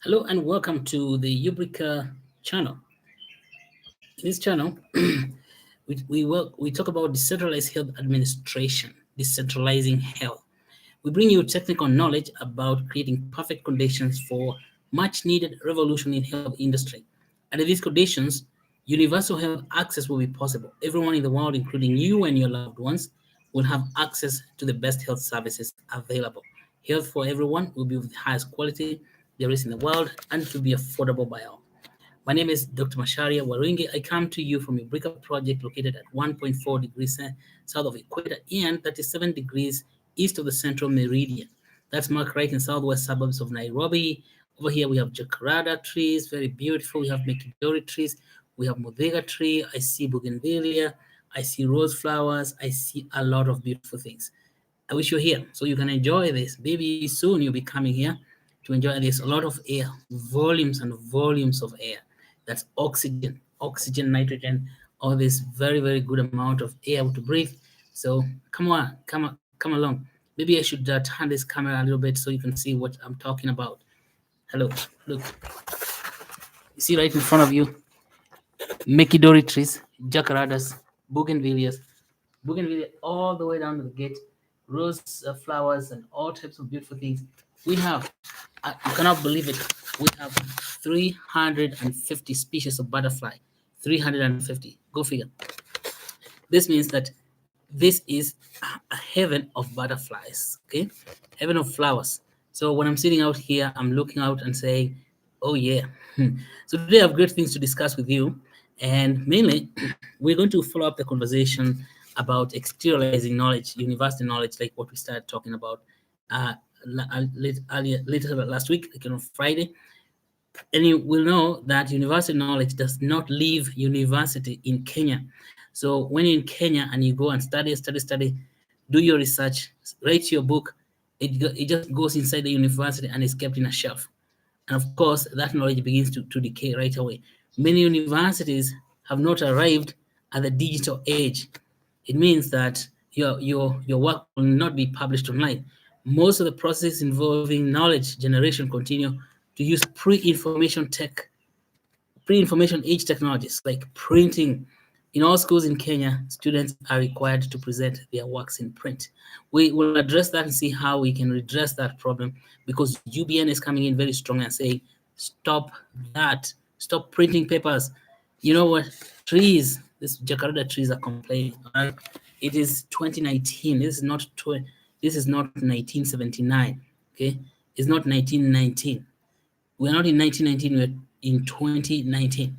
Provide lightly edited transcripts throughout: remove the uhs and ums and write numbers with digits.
Hello and welcome to the Ubrica channel. In this channel, we talk about decentralized health administration, decentralizing health. We bring you technical knowledge about creating perfect conditions for much needed revolution in health industry. Under these conditions, universal health access will be possible. Everyone in the world, including you and your loved ones, will have access to the best health services available. Health for everyone will be of the highest quality there is in the world and it will be affordable by all. My name is Dr. Masharia Waringi. I come to you from a Ubrica project located at 1.4 degrees south of equator and 37 degrees east of the central meridian. That's marked right in southwest suburbs of Nairobi. Over here we have jacaranda trees, very beautiful. We have Mekidori trees. We have Muthaiga tree. I see bougainvillea. I see rose flowers. I see a lot of beautiful things. I wish you're here so you can enjoy this. Maybe soon you'll be coming here to enjoy this. A lot of air, volumes and volumes of air. That's oxygen, nitrogen, all this very, very good amount of air to breathe. So come along. Maybe I should turn this camera a little bit so you can see what I'm talking about. Hello, look. You see right in front of you, Mekidori trees, jacarandas, bougainvilleas, bougainvillea all the way down to the gate, rose flowers, and all types of beautiful things. We have, you cannot believe it, we have 350 species of butterfly. 350. Go figure. This means that this is a heaven of butterflies, okay? Heaven of flowers. So when I'm sitting out here, I'm looking out and saying, oh yeah. So today I have great things to discuss with you. And mainly, we're going to follow up the conversation about exteriorizing knowledge, university knowledge, like what we started talking about later last week, like on Friday. And you will know that university knowledge does not leave university in Kenya. So when you're in Kenya and you go and study, do your research, write your book, it just goes inside the university and is kept in a shelf. And of course, that knowledge begins to decay right away. Many universities have not arrived at the digital age. It means that your work will not be published online. Most of the processes involving knowledge generation continue to use pre-information age technologies like printing. In all schools in Kenya, students are required to present their works in print. We will address that and see how we can redress that problem because UBN is coming in very strong and saying, stop that, stop printing papers. You know what? Trees, these jacaranda trees are complaining. All right? It is 2019. This is not 1979. Okay, it's not 1919. We're not in 1919. We're in 2019.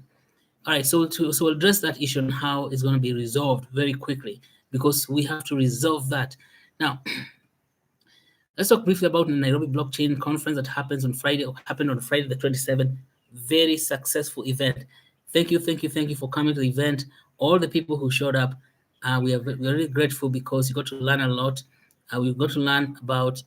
All right, so address that issue and how it's going to be resolved very quickly because we have to resolve that. Now, let's talk briefly about the Nairobi Blockchain Conference that happened on Friday the 27th. Very successful event. Thank you for coming to the event. All the people who showed up, we're really grateful because you got to learn a lot. We got to learn about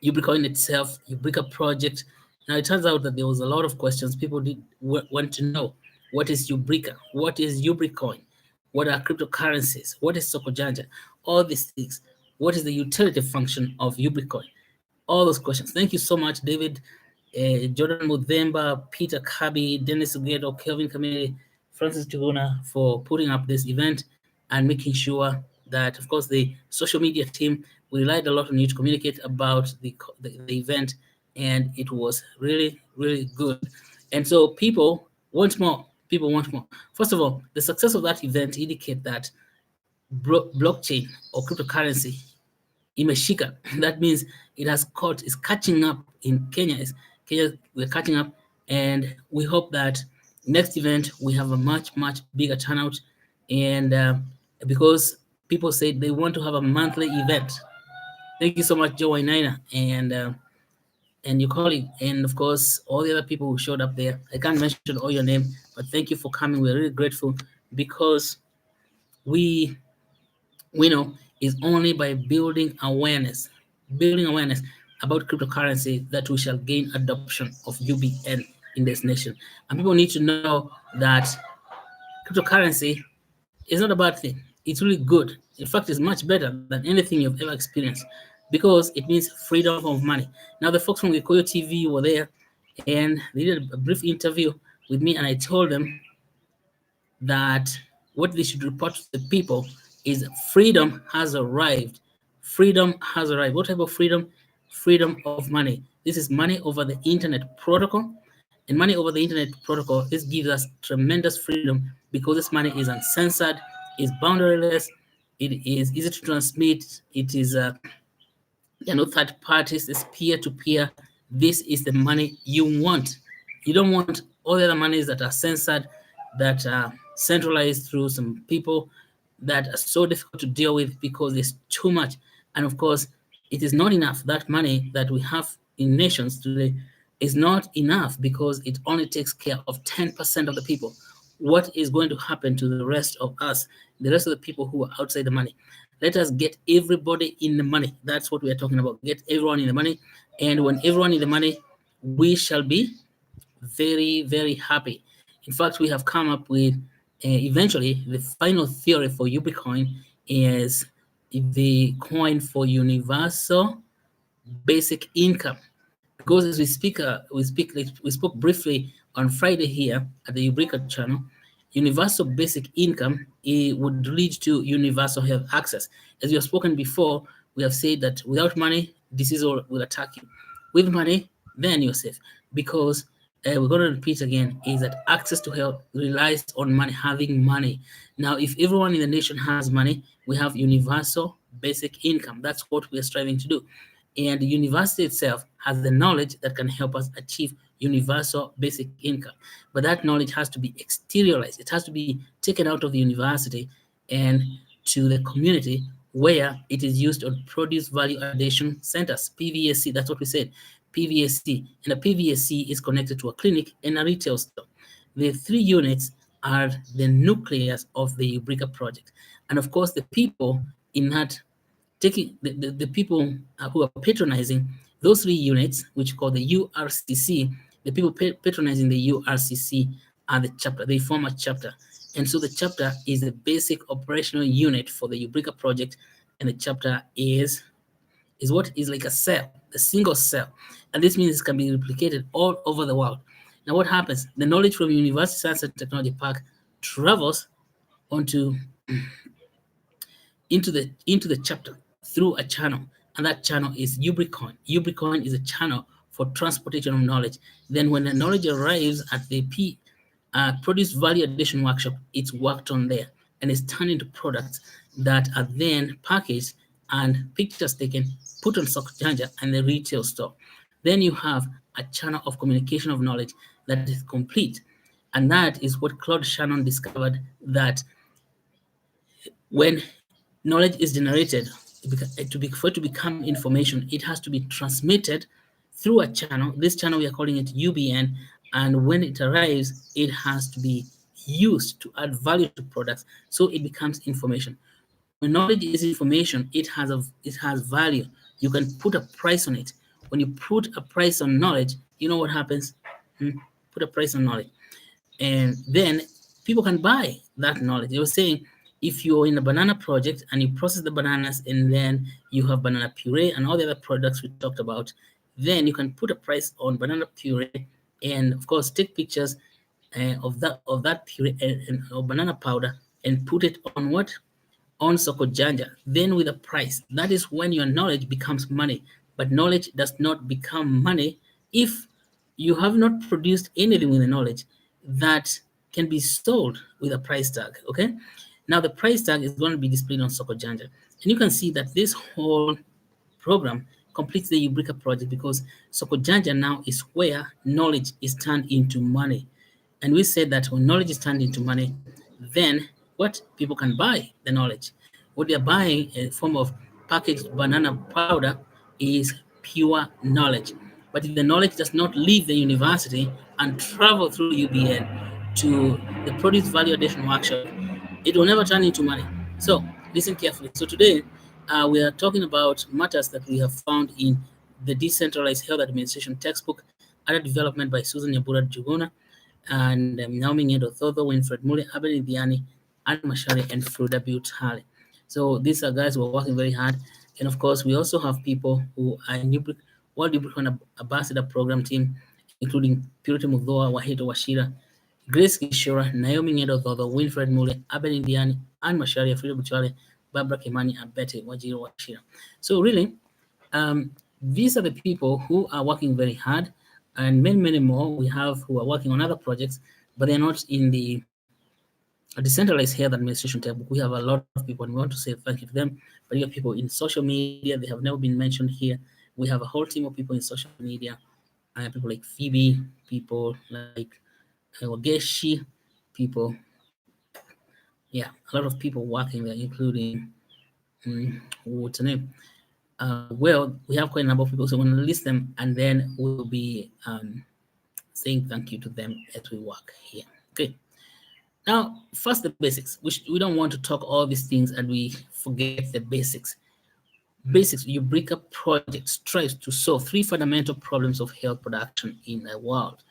Ubricoin itself, Ubrica project. Now it turns out that there was a lot of questions. People did want to know what is Ubrica, what is Ubricoin, what are cryptocurrencies, what is Sokojanja, all these things. What is the utility function of Ubricoin? All those questions. Thank you so much, David, Jordan Mudhemba, Peter Kabi, Dennis Ugedo, Kelvin Kamili, Francis Chuguna for putting up this event and making sure that, of course, the social media team, we relied a lot on you to communicate about the event, and it was really, really good. And so people want more. People want more. First of all, the success of that event indicate that blockchain or cryptocurrency imeshika. That means it's catching up in Kenya. Kenya, we're catching up, and we hope that next event we have a much, much bigger turnout. And because people say they want to have a monthly event. Thank you so much, Joe Wainaina, and your colleague, and of course all the other people who showed up there. I can't mention all your name, but thank you for coming. We're really grateful because we know is only by building awareness about cryptocurrency that we shall gain adoption of UBN in this nation. And people need to know that cryptocurrency is not a bad thing. It's really good. In fact, it's much better than anything you've ever experienced because it means freedom of money. Now, the folks from Gikoyo TV were there. and they did a brief interview with me, and I told them that what they should report to the people is freedom has arrived. Freedom has arrived. What type of freedom? Freedom of money. This is money over the internet protocol. And money over the internet protocol, this gives us tremendous freedom because this money is uncensored, is boundaryless, it is easy to transmit, it is there are no third parties, it's peer to peer. This is the money you want. You don't want all the other monies that are censored, that are centralized through some people that are so difficult to deal with because there's too much. And of course, it is not enough. That money that we have in nations today is not enough because it only takes care of 10% of the people. What is going to happen to the rest of us, the rest of the people who are outside the money? Let us get everybody in the money. That's what we are talking about. Get everyone in the money. And when everyone in the money, we shall be very, very happy. In fact, we have come up with eventually the final theory for Ubricoin is the coin for universal basic income. Because as we spoke briefly on Friday here at the Ubrica channel, universal basic income, it would lead to universal health access. As we have spoken before, we have said that without money, disease will attack you. With money, then you're safe. Because we're going to repeat again, is that access to health relies on money, having money. Now, if everyone in the nation has money, we have universal basic income. That's what we are striving to do. And the university itself has the knowledge that can help us achieve universal basic income. But that knowledge has to be exteriorized. It has to be taken out of the university and to the community where it is used on produce value addition centers, PVSC. That's what we said, PVSC. And a PVSC is connected to a clinic and a retail store. The three units are the nucleus of the Ubrica project. And of course, the people in that taking the people who are patronizing those three units, which call the URCC, the people patronizing the URCC are the chapter. They form a chapter. And so the chapter is the basic operational unit for the Ubrica project. And the chapter is what is like a cell, a single cell. And this means it can be replicated all over the world. Now what happens? The knowledge from University Science and Technology Park travels onto into the chapter through a channel, and that channel is Ubricoin. Ubricoin is a channel for transportation of knowledge. Then when the knowledge arrives at the produce value addition workshop, it's worked on there and it's turned into products that are then packaged and pictures taken, put on Sokjanja and the retail store. Then you have a channel of communication of knowledge that is complete. And that is what Claude Shannon discovered, that when knowledge is generated, for it to become information, it has to be transmitted through a channel. This channel, we are calling it UBN. And when it arrives, it has to be used to add value to products. So it becomes information. When knowledge is information, it has value. You can put a price on it. When you put a price on knowledge, you know what happens? Put a price on knowledge. And then people can buy that knowledge. They were saying, if you're in a banana project and you process the bananas and then you have banana puree and all the other products we talked about, then you can put a price on banana puree and of course take pictures of that puree or banana powder and put it on what? On Sokojanja, then with a price. That is when your knowledge becomes money. But knowledge does not become money if you have not produced anything with the knowledge that can be sold with a price tag. Okay. Now the price tag is going to be displayed on Sokojanja. And you can see that this whole program completes the Ubrica project because Sokojanja now is where knowledge is turned into money. And we said that when knowledge is turned into money, then what people can buy the knowledge. What they're buying in form of packaged banana powder is pure knowledge. But if the knowledge does not leave the university and travel through UBN to the produce value addition workshop, it will never turn into money. So listen carefully. So today we are talking about matters that we have found in the Decentralized Health Administration textbook, under development by Susan Yabura Jugona and Naomi Ngedo Thotho, Winfred Mule, Abel Diani, Anne Mashari, and Fruda Butali. So these are guys who are working very hard. And of course, we also have people who are in World Ubricoin Ambassador Program team. including Purity Mudhoa, Wahito Washira, Grace Gishora, Naomi Nyedo Dhodo, Winfred Mule, Abel Indiani, Anne Masharia, Frida Buchale, Barbara Kimani, and Betty Wajiro Washira. So really, these are the people who are working very hard, and many, many more we have who are working on other projects, but they're not in the decentralized health administration table. We have a lot of people, and we want to say thank you to them. But you have people in social media, they have never been mentioned here. We have a whole team of people in social media, people like Phoebe, people like Wageshi, people, yeah, a lot of people working there, including, what's her name? Well, we have quite a number of people, so I'm going to list them, and then we'll be saying thank you to them as we work here. Okay. Now, first the basics. We don't want to talk all these things and we forget the basics. Basics, Ubrica project strives to solve three fundamental problems of health production in the world.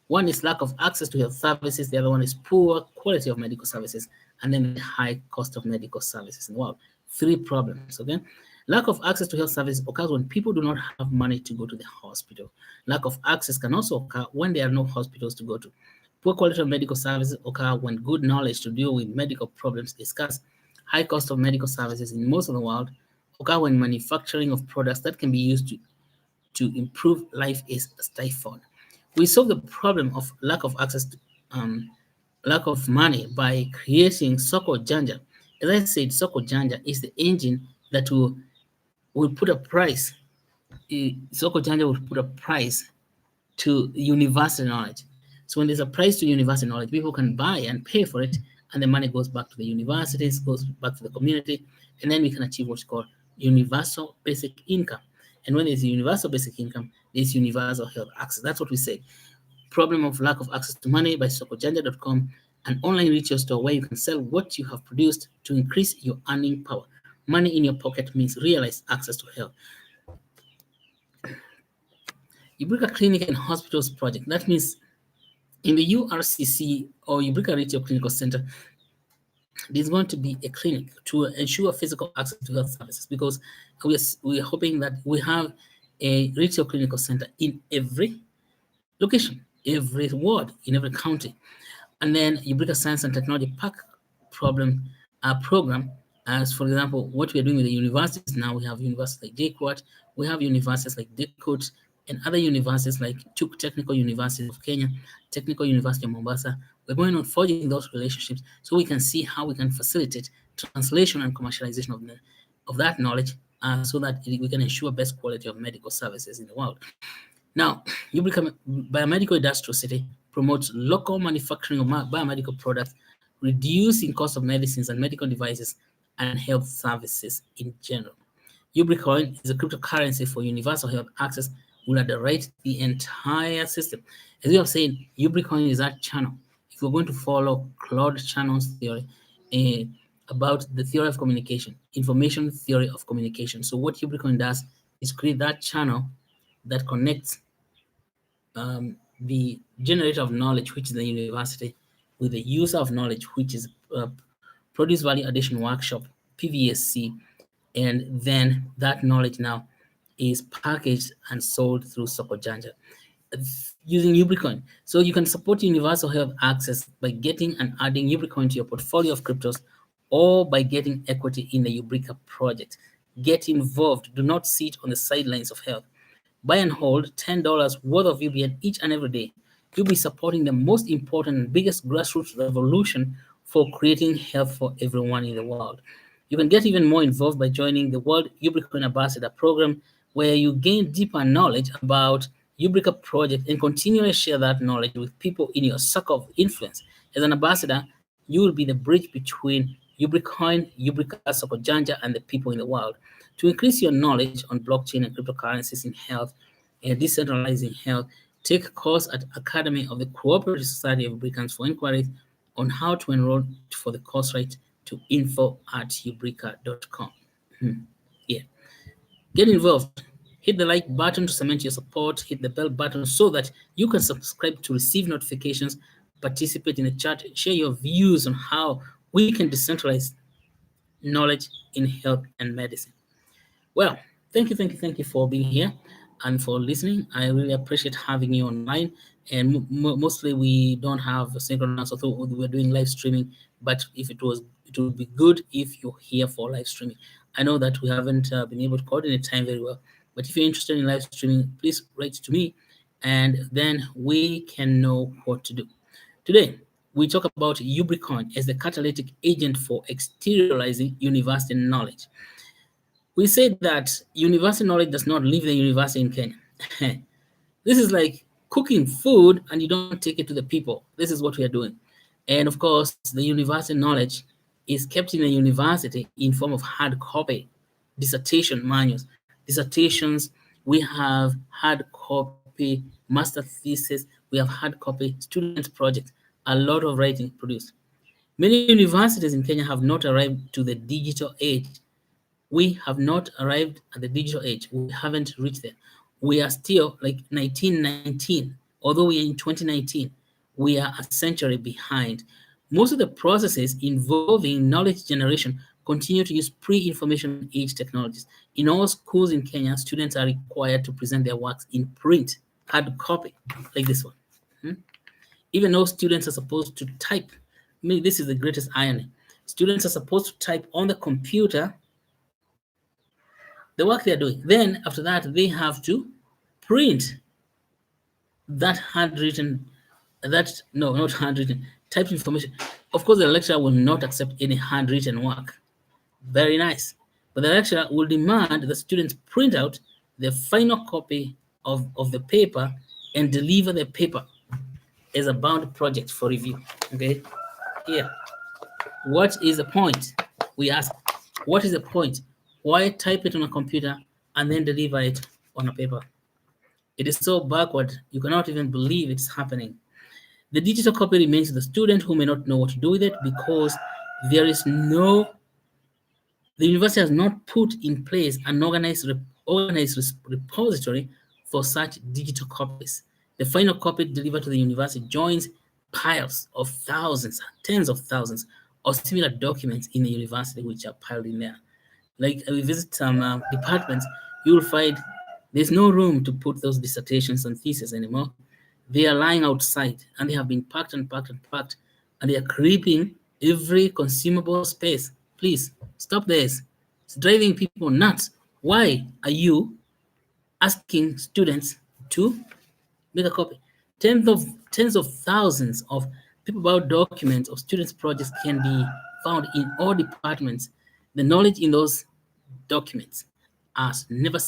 One is lack of access to health services. The other one is poor quality of medical services, and then the high cost of medical services in the world. Three problems, okay? Lack of access to health services occurs when people do not have money to go to the hospital. Lack of access can also occur when there are no hospitals to go to. Poor quality of medical services occur when good knowledge to deal with medical problems is scarce. High cost of medical services in most of the world occur when manufacturing of products that can be used to improve life is stifled. We solve the problem of lack of access to lack of money by creating Soko Janja. As I said, Soko Janja is the engine that will put a price. Soko Janja will put a price to universal knowledge. So when there's a price to universal knowledge, people can buy and pay for it, and the money goes back to the universities, goes back to the community, and then we can achieve what's called universal basic income. And when there's universal basic income, there's universal health access. That's what we say. Problem of lack of access to money by sokojanja.com, an online retail store where you can sell what you have produced to increase your earning power. Money in your pocket means realized access to health. Ubrica Clinic and Hospitals Project. That means in the URCC or Ubrica Retail Clinical Center, there's going to be a clinic to ensure physical access to health services, because we're hoping that we have a retail clinical center in every location, every ward, in every county. And then Ubrica Science and Technology Park program, as for example, what we're doing with the universities now, we have universities like JKUAT, we have universities like DECOT, and other universities like Chuk Technical University of Kenya, Technical University of Mombasa. We're going on forging those relationships so we can see how we can facilitate translation and commercialization of that knowledge, so that we can ensure best quality of medical services in the world. Now, Ubrica Biomedical Industrial City promotes local manufacturing of biomedical products, reducing cost of medicines and medical devices, and health services in general. Ubricoin is a cryptocurrency for universal health access, will underwrite the entire system. As we have said, Ubricoin is that channel. If we're going to follow Claude Shannon's theory about the theory of communication, information theory of communication. So what Ubricoin does is create that channel that connects the generator of knowledge, which is the university, with the user of knowledge, which is Produce Value Addition Workshop, PVSC, and then that knowledge now is packaged and sold through Sokojanja using Ubricoin. So you can support universal health access by getting and adding Ubricoin to your portfolio of cryptos, or by getting equity in the Ubrica project. Get involved. Do not sit on the sidelines of health. Buy and hold $10 worth of UBN each and every day. You'll be supporting the most important and biggest grassroots revolution for creating health for everyone in the world. You can get even more involved by joining the World Ubricoin Ambassador Program, where you gain deeper knowledge about Ubrica project and continually share that knowledge with people in your circle of influence. As an ambassador, you will be the bridge between Ubricoin, Ubrica, Sokojanja, and the people in the world. To increase your knowledge on blockchain and cryptocurrencies in health and decentralizing health, take a course at Academy of the Cooperative Society of Ubricans. For inquiries on how to enroll for the course, write to info@ubrica.com. Yeah. Get involved. Hit the like button to cement your support. Hit the bell button so that you can subscribe to receive notifications, participate in the chat, share your views on how we can decentralize knowledge in health and medicine. Well, thank you for being here. and for listening. I really appreciate having you online. And mostly we don't have synchronous, although we're doing live streaming. But if it would be good if you're here for live streaming. I know that we haven't been able to coordinate time very well. But if you're interested in live streaming, please write to me, and then we can know what to do. Today, we talk about Ubricoin as the catalytic agent for exteriorizing university knowledge. We said that university knowledge does not leave the university in Kenya. This is like cooking food and you don't take it to the people. This is what we are doing. And of course, the university knowledge is kept in the university in form of hard copy, dissertation manuals, dissertations. We have hard copy master thesis. We have hard copy student projects. A lot of writing produced. Many universities in Kenya have not arrived to the digital age. We have not arrived at the digital age. We haven't reached there. We are still like 1919. Although we are in 2019, we are a century behind. Most of the processes involving knowledge generation continue to use pre-information age technologies. In all schools in Kenya, students are required to present their works in print, hard copy, like this one. Hmm? Even though students are supposed to type. I mean, this is the greatest irony. Students are supposed to type on the computer the work they're doing. Then after that, they have to print that handwritten, that no, not handwritten, typed information. Of course, the lecturer will not accept any handwritten work. Very nice. But the lecturer will demand the students print out the final copy of the paper and deliver the paper as a bound project for review. Okay? Here. What is the point? We ask, what is the point? Why type it on a computer and then deliver it on a paper? It is so backward, you cannot even believe it's happening. The digital copy remains to the student who may not know what to do with it because there is no, the university has not put in place an organized repository for such digital copies. The final copy delivered to the university joins piles of thousands, tens of thousands of similar documents in the university which are piled in there. Like we visit some departments, you will find there's no room to put those dissertations and theses anymore. They are lying outside and they have been packed and packed and packed, and they are creeping every consumable space. Please stop this. It's driving people nuts. Why are you asking students to make a copy? Tens of thousands of people about documents of students' projects can be found in all departments. The knowledge in those documents as never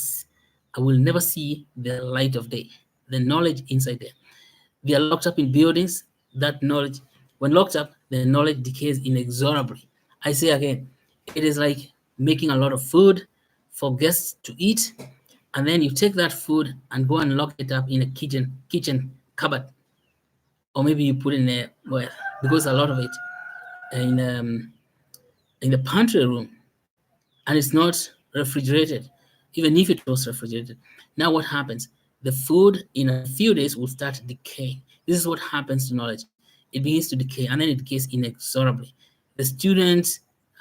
I will never see the light of day. The knowledge inside there. They are locked up in buildings. That knowledge, when locked up, the knowledge decays inexorably. I say again, it is like making a lot of food for guests to eat, and then you take that food and go and lock it up in a kitchen cupboard, or maybe you put it in a well, because a lot of it in the pantry room, and it's not refrigerated, even if it was refrigerated. Now, what happens? The food in a few days will start decaying. This is what happens to knowledge. It begins to decay and then it decays inexorably. The student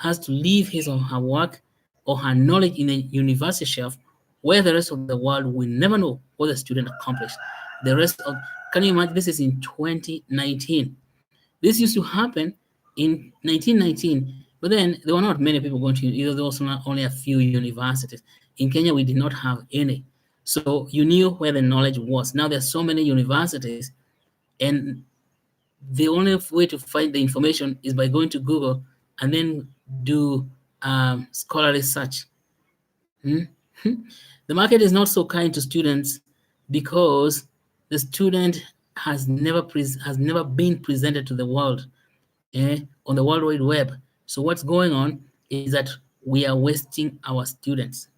has to leave his or her work or her knowledge in a university shelf where the rest of the world will never know what the student accomplished. The rest of, can you imagine? This is in 2019. This used to happen in 1919, but then there were not many people going to, either there was not only a few universities. In Kenya, we did not have any. So you knew where the knowledge was. Now there's so many universities, and the only way to find the information is by going to Google and then do scholarly search. Hmm? The market is not so kind to students because the student has never been presented to the world on the World Wide Web. So what's going on is that we are wasting our students.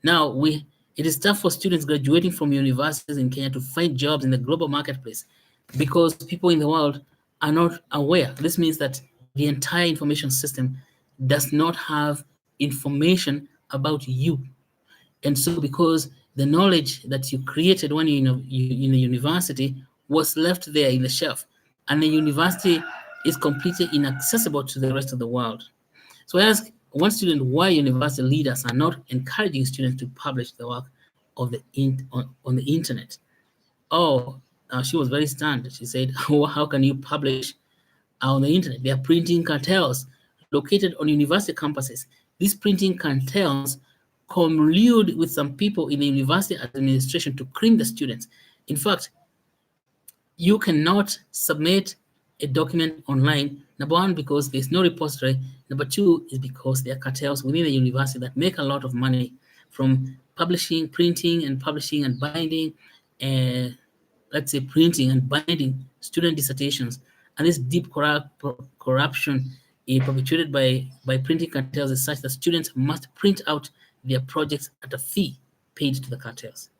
Now it is tough for students graduating from universities in Kenya to find jobs in the global marketplace because people in the world are not aware. This means that the entire information system does not have information about you. And so because the knowledge that you created when you're in a university was left there in the shelf, and the university is completely inaccessible to the rest of the world. So I ask one student why university leaders are not encouraging students to publish their work. of on the internet. Oh, she was very stunned. She said, "Oh, how can you publish on the internet? They are printing cartels located on university campuses. These printing cartels collude with some people in the university administration to cream the students. In fact, you cannot submit a document online, number one, because there's no repository. Number two is because there are cartels within the university that make a lot of money from publishing, printing, and publishing and binding, and let's say printing and binding student dissertations. And this deep corruption perpetuated by printing cartels is such that students must print out their projects at a fee paid to the cartels.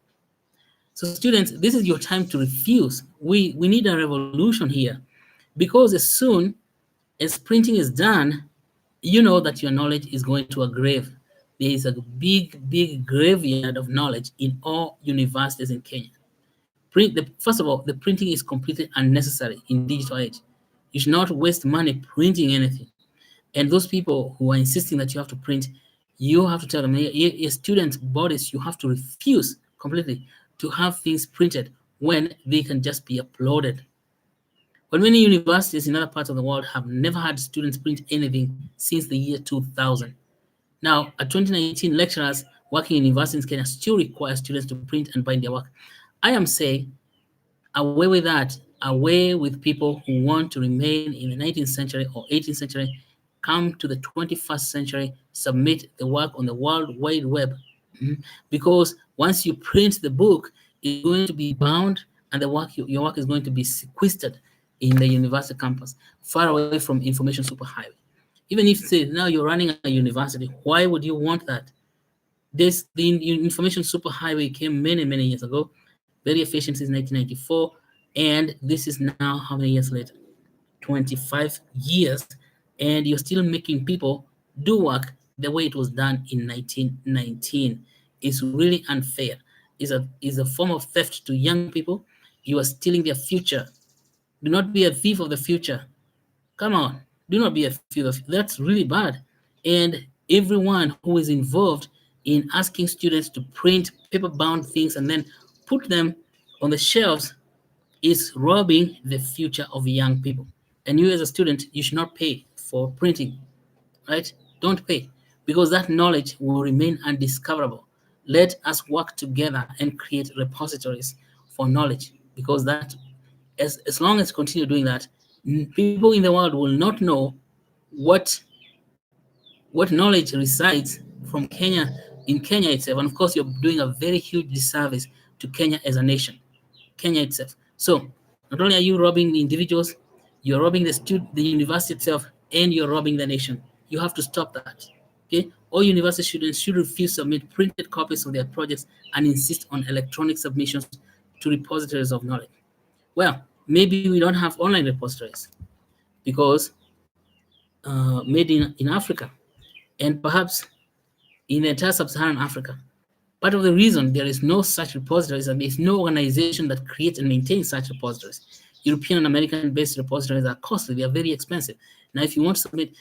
So students, this is your time to refuse. We need a revolution here, because as soon as printing is done, you know that your knowledge is going to a grave. There is a big graveyard of knowledge in all universities in Kenya. First of all, the printing is completely unnecessary in digital age. You should not waste money printing anything. And those people who are insisting that you have to print, you have to tell them, your student bodies, you have to refuse completely to have things printed when they can just be uploaded. But many universities in other parts of the world have never had students print anything since the year 2000. Now, at 2019, lecturers working in universities in Kenya still require students to print and bind their work. I am saying, away with that, away with people who want to remain in the 19th century or 18th century, come to the 21st century, submit the work on the World Wide Web. Because once you print the book, it's going to be bound, and your work is going to be sequestered in the university campus, far away from information superhighway. Even if, say, now you're running a university, why would you want that? The information superhighway came many years ago, very efficient since 1994, and this is now how many years later? 25 years, and you're still making people do work the way it was done in 1919. It's really unfair. It's a form of theft to young people. You are stealing their future. Do not be a thief of the future. Come on, do not be a thief of, that's really bad. And everyone who is involved in asking students to print paper-bound things and then put them on the shelves is robbing the future of young people. And you as a student, you should not pay for printing, right? Don't pay, because that knowledge will remain undiscoverable. Let us work together and create repositories for knowledge, because that, as long as we continue doing that, people in the world will not know what knowledge resides from Kenya, in Kenya itself. And of course, you're doing a very huge disservice to Kenya as a nation, Kenya itself. So not only are you robbing the individuals, you're robbing the university itself, and you're robbing the nation. You have to stop that. Okay? All university students should refuse to submit printed copies of their projects and insist on electronic submissions to repositories of knowledge. Well, maybe we don't have online repositories because made in Africa, and perhaps in the entire sub-Saharan Africa. Part of the reason there is no such repositories and there is no organization that creates and maintains such repositories. European and American-based repositories are costly; they are very expensive. Now, if you want to submit,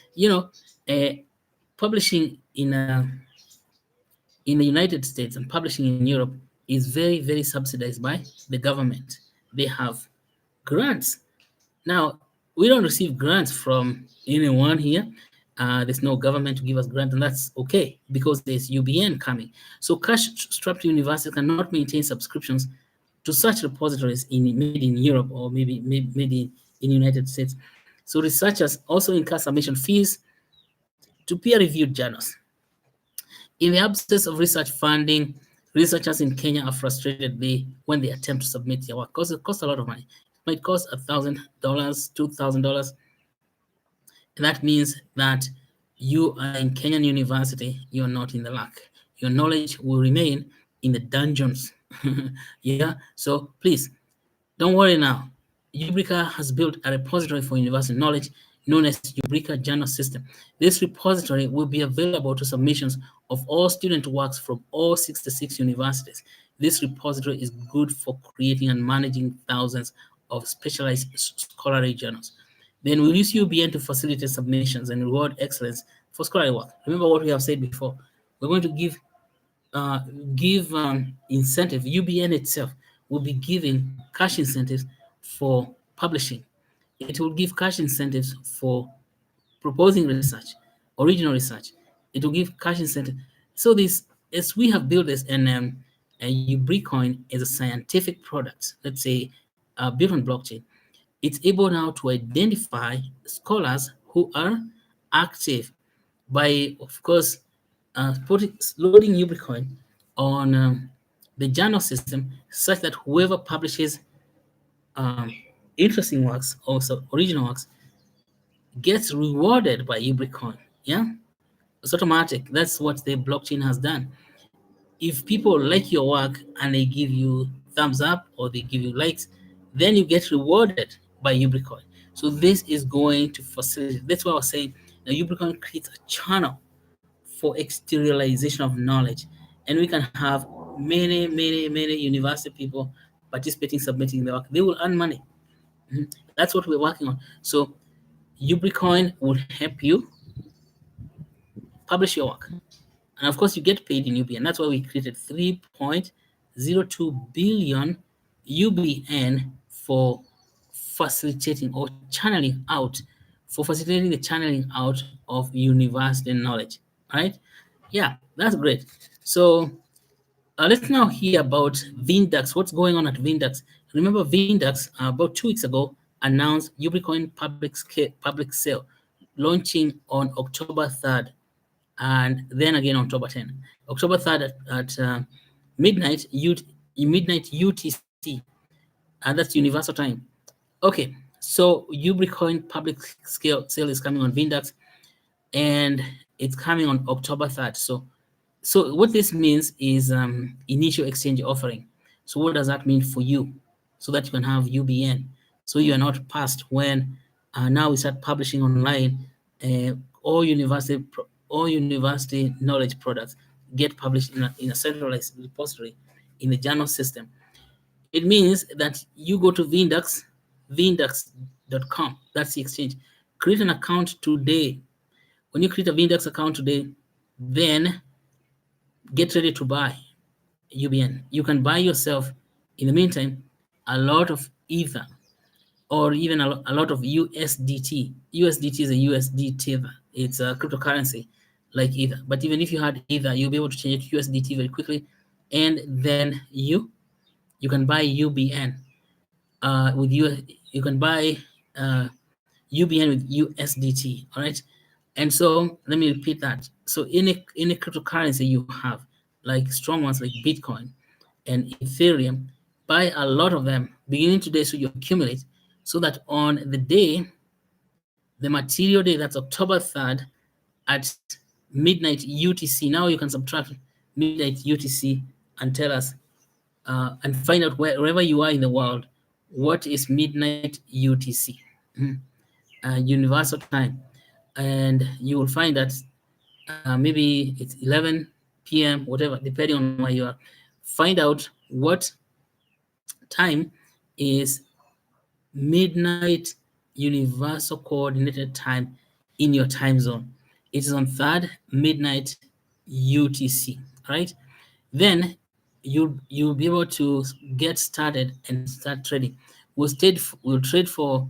publishing in the United States and publishing in Europe is very subsidized by the government. They have grants. Now, we don't receive grants from anyone here. There's no government to give us grant, and that's okay because there's UBN coming. So cash-strapped universities cannot maintain subscriptions to such repositories made in Europe or maybe made in United States. So researchers also incur submission fees to peer-reviewed journals. In the absence of research funding, researchers in Kenya are frustrated when they attempt to submit their work because it costs a lot of money. It might cost $1,000, $2,000. And that means that you are in Kenyan university, you're not in the luck. Your knowledge will remain in the dungeons. Yeah, so please, don't worry now. Ubrica has built a repository for university knowledge known as Ubrica Journal System. This repository will be available to submissions of all student works from all 66 universities. This repository is good for creating and managing thousands of specialized scholarly journals. Then we'll use UBN to facilitate submissions and reward excellence for scholarly work. Remember what we have said before. We're going to give uh, give incentive. UBN itself will be giving cash incentives for publishing. It will give cash incentives for proposing research, original research. It will give cash incentive. So this, as we have built this, and Ubricoin is a scientific product, let's say, built on blockchain. It's able now to identify scholars who are active by, of course, loading Ubricoin on the journal system, such that whoever publishes um, interesting works, also original works, gets rewarded by Ubricoin. Yeah, it's automatic. That's what the blockchain has done. If people like your work and they give you thumbs up or they give you likes, then you get rewarded by Ubricoin. So this is going to facilitate. That's why I was saying that Ubricoin creates a channel for exteriorization of knowledge, and we can have many university people participating, submitting their work. They will earn money. That's what we're working on. So Ubricoin will help you publish your work. And of course, you get paid in UBN. That's why we created 3.02 billion UBN for facilitating or channeling out, for facilitating the channeling out of university knowledge. Right? Yeah, that's great. So let's now hear about Vindax. What's going on at Vindax? Remember, Vindax about 2 weeks ago announced Ubricoin public sale launching on October 3rd, and then again on October 10th. October 3rd at midnight, midnight UTC, and that's universal time. Okay, so Ubricoin public scale sale is coming on Vindax, and it's coming on October 3rd. So what this means is initial exchange offering. So what does that mean for you? So that you can have UBN. So you are not passed when now we start publishing online. Uh, all university knowledge products get published in a centralized repository in the journal system. It means that you go to Vindax.com. That's the exchange. Create an account today. When you create a Vindax account today, then get ready to buy UBN. You can buy yourself, in the meantime, a lot of Ether, or even a lot of USDT. USDT is a USD Tether. It's a cryptocurrency like Ether. But even if you had Ether, you'll be able to change it to USDT very quickly. And then you can buy UBN with you can buy UBN with USDT. All right. And so let me repeat that. So any cryptocurrency you have, like strong ones like Bitcoin and Ethereum, buy a lot of them beginning today, so you accumulate, so that on the day, the material day, that's October 3rd at midnight UTC. Now you can subtract midnight UTC and tell us and find out wherever you are in the world, what is midnight UTC, universal time, and you will find that maybe it's 11 p.m., whatever, depending on where you are. Find out what time is midnight universal coordinated time in your time zone. It is on 3rd midnight UTC, right? Then you'll be able to get started and start trading. We'll trade for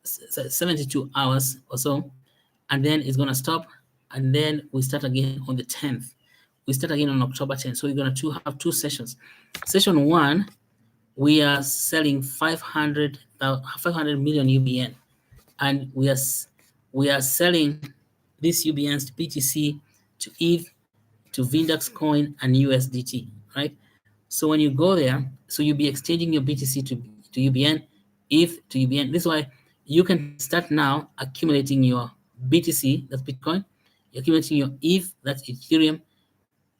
72 hours or so, and then it's gonna stop, and then we start again on the 10th. We start again on October 10th. So we're gonna have two sessions. Session one, we are selling 500 million UBN, and we are selling these UBNs to BTC, to ETH, to Vindax coin, and USDT, right? So when you go there, so you'll be exchanging your BTC to UBN, ETH to UBN. This is why you can start now accumulating your BTC, that's Bitcoin, you're accumulating your ETH, that's Ethereum,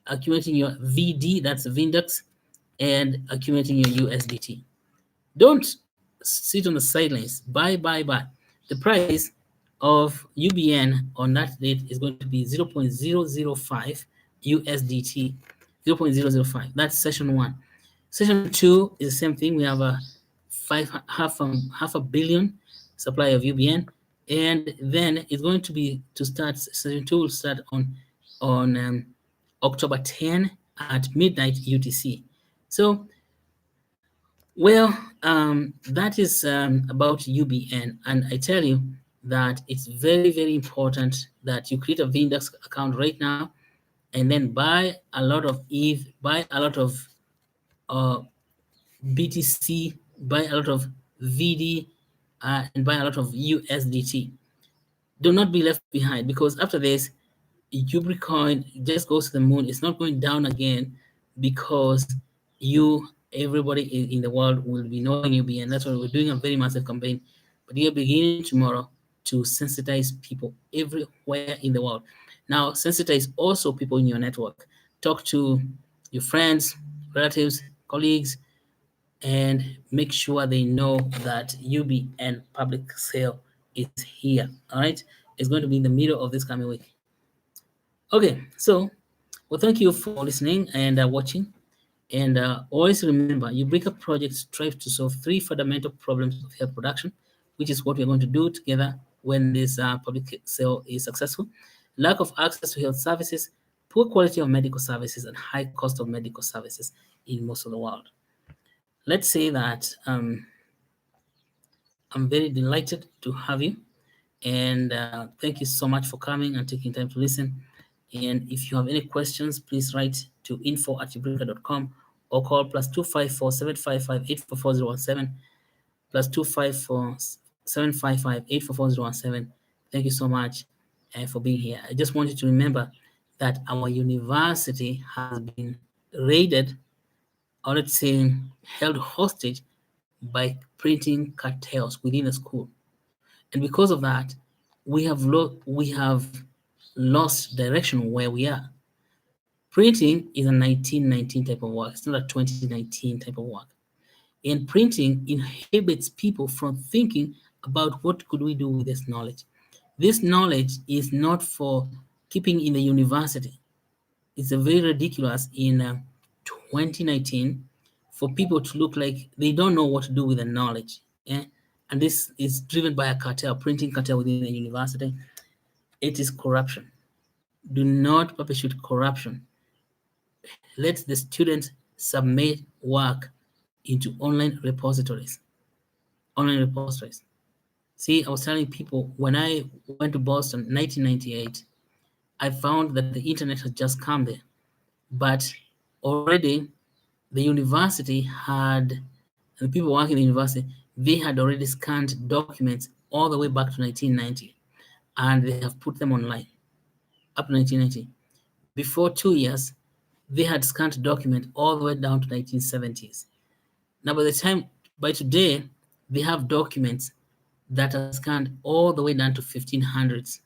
accumulating your VD, that's Vindax, and accumulating your USDT. Don't sit on the sidelines. Buy. The price of UBN on that date is going to be 0.005 USDT. 0.005. That's session one. Session two is the same thing. We have a half a billion supply of UBN, and then it's going to be to start. Session two will start on October 10 at midnight UTC. So, well, that is about UBN, and I tell you that it's very, very important that you create a Vindex account right now, and then buy a lot of ETH, buy a lot of uh, BTC, buy a lot of VD, and buy a lot of USDT. Do not be left behind, because after this, Ubricoin just goes to the moon. It's not going down again, because everybody in the world will be knowing you, and that's why we're doing a very massive campaign. But you're beginning tomorrow to sensitize people everywhere in the world. Now, sensitize also people in your network. Talk to your friends, relatives, colleagues, and make sure they know that UBN public sale is here. All right, it's going to be in the middle of this coming week. Okay, so well, thank you for listening and watching. And always remember, Ubrica project strives to solve three fundamental problems of health production, which is what we're going to do together when this public sale is successful. Lack of access to health services, poor quality of medical services, and high cost of medical services in most of the world. Let's say that I'm very delighted to have you. And thank you so much for coming and taking time to listen. And if you have any questions, please write to info@ubrica.com or call +254 755 844 +254 755 844 Thank you so much for being here. I just want you to remember that our university has been raided, or let's say held hostage, by printing cartels within the school. And because of that, we have lost direction where we are. Printing is a 1919 type of work. It's not a 2019 type of work. And printing inhibits people from thinking about what could we do with this knowledge. This knowledge is not for keeping in the university. It's a very ridiculous in 2019 for people to look like they don't know what to do with the knowledge. Yeah? And this is driven by a cartel, printing cartel within the university. It is corruption. Do not perpetuate corruption. Let the students submit work into online repositories. Online repositories. See, I was telling people when I went to Boston in 1998, I found that the internet had just come there. But already the university had, the people working in the university, they had already scanned documents all the way back to 1990, and they have put them online up to 1990. Before 2 years, they had scanned document all the way down to 1970s. Now, by today, they have documents that are scanned all the way down to 1500s.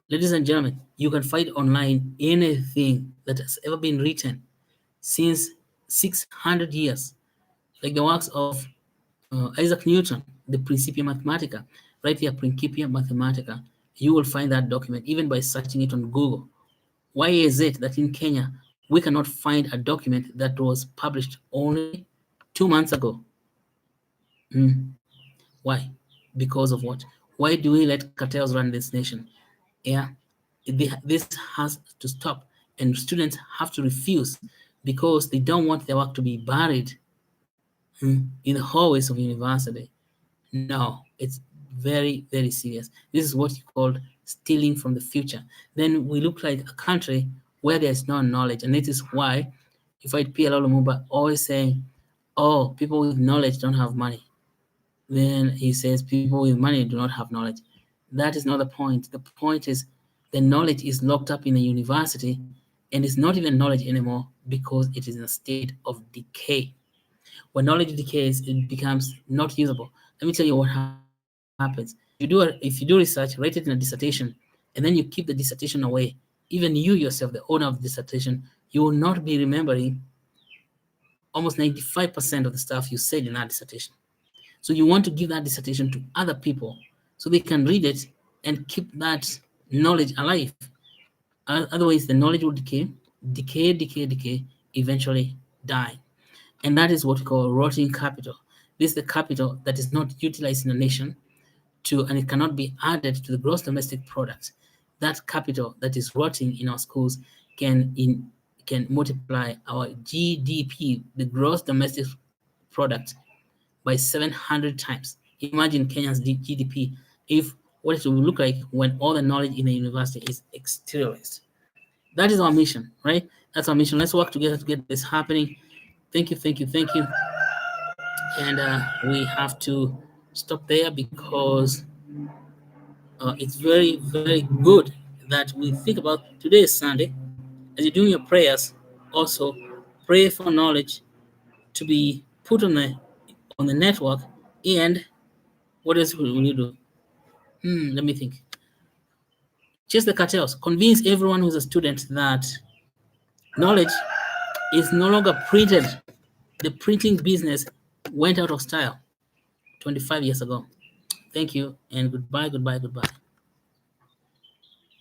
Ladies and gentlemen, you can find online anything that has ever been written since 600 years, like the works of Isaac Newton, the Principia Mathematica, right here, Principia Mathematica. You will find that document even by searching it on Google. Why is it that in Kenya we cannot find a document that was published only 2 months ago? Why? Because of what? Why do we let cartels run this nation? Yeah, this has to stop, and students have to refuse because they don't want their work to be buried in the hallways of university. No, it's very, very serious. This is what you call stealing from the future. Then we look like a country where there's no knowledge, and it is why you find PLO Lumumba always saying, "Oh, people with knowledge don't have money." Then he says people with money do not have knowledge. That is not the point. The point is the knowledge is locked up in a university, and it's not even knowledge anymore because it is in a state of decay. When knowledge decays, it becomes not usable. Let me tell you what happens. If you do research, write it in a dissertation, and then you keep the dissertation away. Even you yourself, the owner of the dissertation, you will not be remembering almost 95% of the stuff you said in that dissertation. So you want to give that dissertation to other people so they can read it and keep that knowledge alive. Otherwise, the knowledge will decay, eventually die. And that is what we call rotting capital. This is the capital that is not utilized in a nation and it cannot be added to the gross domestic product. That capital that is rotting in our schools can can multiply our GDP, the gross domestic product, by 700 times. Imagine Kenya's GDP if what it will look like when all the knowledge in the university is exteriorized. That is our mission, right? That's our mission. Let's work together to get this happening. Thank you, thank you, thank you. And we have to stop there because it's very, very good that we think about today is Sunday. As you're doing your prayers, also pray for knowledge to be put on the network. And what else will you do? Let me think. Chase the cartels. Convince everyone who's a student that knowledge is no longer printed. The printing business went out of style 25 years ago. Thank you and goodbye, goodbye, goodbye.